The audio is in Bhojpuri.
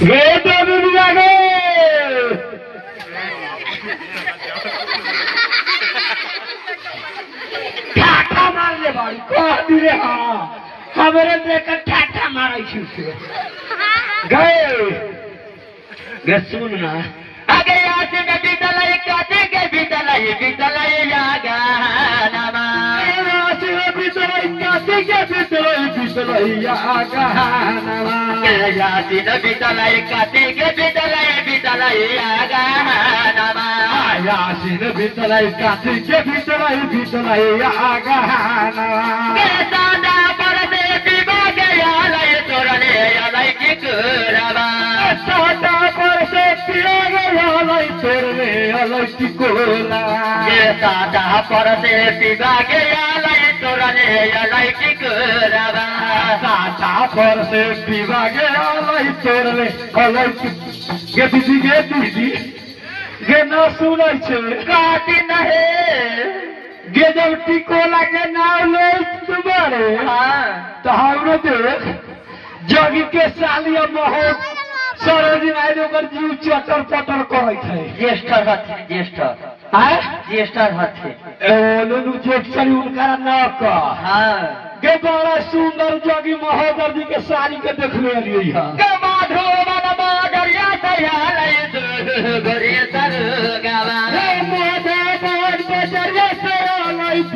गए तो अभी भी आ गए ठाठा मार ले भाई कह दी रे हाँ हमारे देखकर ठाठा मारा गए गए सुन ना आगे यहाँ से विद्यालय काटे के विद्यालय विद्यालय गाना विद्यालय काटे के विद्यालय विद्यालय गाना यासीन विद्यालय काटे के विद्यालय विद्यालय गाना यासीन विद्यालय काटे के विद्यालय विद्यालय गाना सादा परदे विभाग यालय तोरले यालय की कुराबा सादा परदे विभाग यालय तोरले यालय की कुराबा ये सादा परदे विभाग यालय तोरले यालय की कुराबा सादा परदे विभाग यालय तोरले यालय की गे दीदी गे न सुनै छे काटी नहे गे जब टिको लागे नाव ले तुम्हारे हां तो हमरो देख जगी के सालिया बहुत सरोजिन आइ ओकर जीव चटर पटर करैत है ज्येष्ठ हथे ज्येष्ठ हां ज्येष्ठ हथे लोनु जेठसरी उनका न क हां गे बड़ा सुंदर जगी महोदर जी के साली के देखले लियै हां के माधो मन मादरिया सयालै